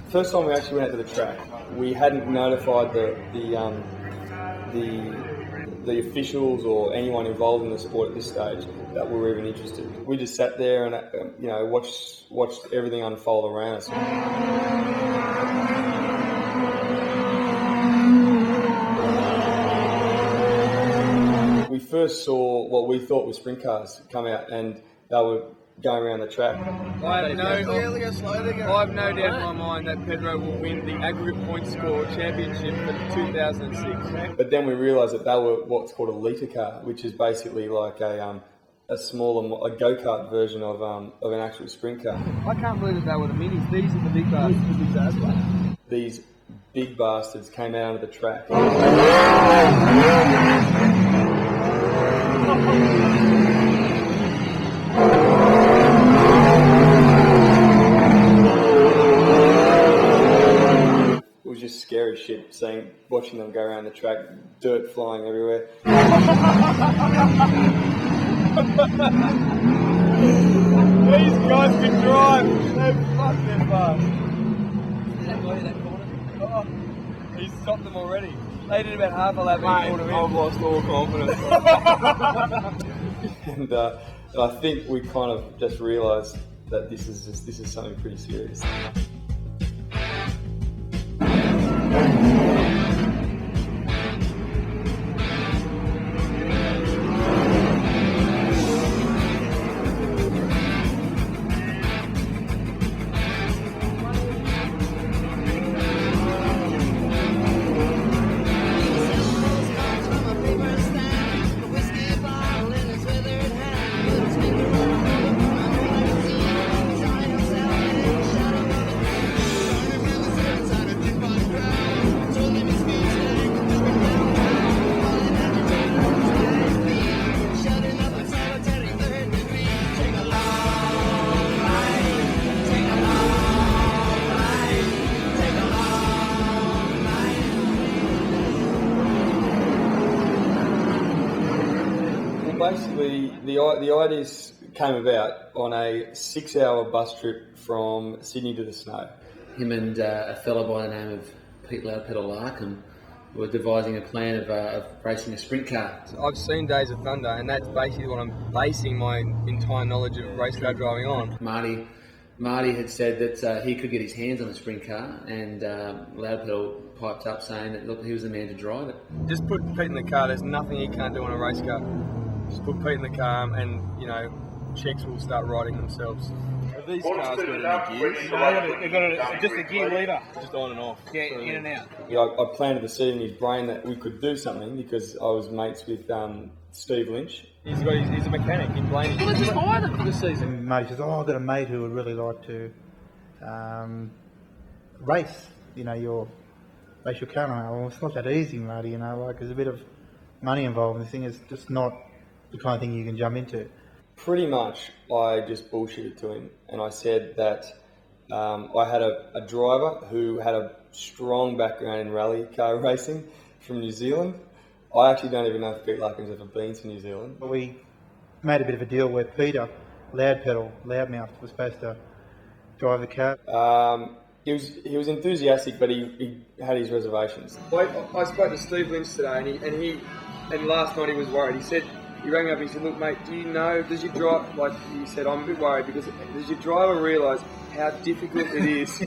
First time we actually went out to the track, we hadn't notified the officials or anyone involved in the sport at this stage that we were even interested. We just sat there and watched everything unfold around us. We first saw what we thought were sprint cars come out, and they were going around the track. I have no doubt in my mind that Pedro will win the aggregate point score championship for 2006. But then we realised that they were what's called a litre car, which is basically like a smaller, go-kart version of an actual sprint car. I can't believe that they were the minis. These are the big bastards. These big bastards came out onto the track. It was just scary shit, watching them go around the track, dirt flying everywhere. These guys can drive. They're fucking fast. Oh, he's stopped them already. They did about half a lap and pulled him in. I've lost all confidence. And I think we kind of just realised that this is something pretty serious. Basically, the idea came about on a 6-hour bus trip from Sydney to the Snow. Him and a fellow by the name of Pete Loudpedal Larkham were devising a plan of racing a sprint car. I've seen Days of Thunder, and that's basically what I'm basing my entire knowledge of race car driving on. Marty had said that he could get his hands on the sprint car, and Loudpedal piped up saying that, look, he was the man to drive it. Just put Pete in the car, there's nothing he can't do on a race car. Just put Pete in the car and, checks will start riding themselves. Have these cars got any gears? They've got just a gear lever. Just on and off. Yeah, so in and out. I planted the seed in his brain that we could do something because I was mates with Steve Lynch. He's a mechanic in Blaney. Well, let's just hire them for the season. Mate says, I've got a mate who would really like to race, race your car. Well, it's not that easy, Marty, there's a bit of money involved. This thing is just not the kind of thing you can jump into. Pretty much, I just bullshitted to him, and I said that I had a driver who had a strong background in rally car racing from New Zealand. I actually don't even know if Pete Larkham's ever been to New Zealand. We made a bit of a deal where Peter, Loudmouth, was supposed to drive the car. He was enthusiastic, but he had his reservations. I spoke to Steve Lynch today, and last night he was worried. He rang me up and he said, look mate, does your driver, he said, I'm a bit worried because does your driver realise how difficult it is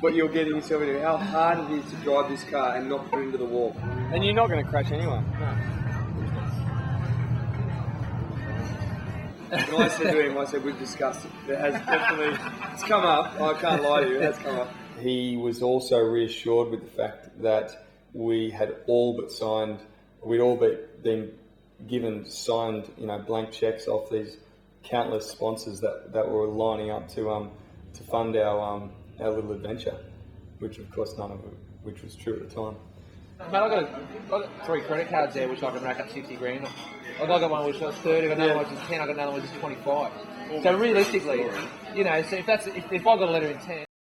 what you're getting yourself into, how hard it is to drive this car and not put it into the wall. And you're not going to crash anyone. No. And I said to him, we've discussed it. It's come up, I can't lie to you, it has come up. He was also reassured with the fact that we had all but signed, we'd all been given signed, blank checks off these countless sponsors that were lining up to fund our little adventure, which of course none of it, which was true at the time. Mate, I've got 3 credit cards there which I can rack up 60 grand. I've got one which was 30, I've got another one which is 10, I've got another one which is 25. So realistically, so if I've got a letter in 10,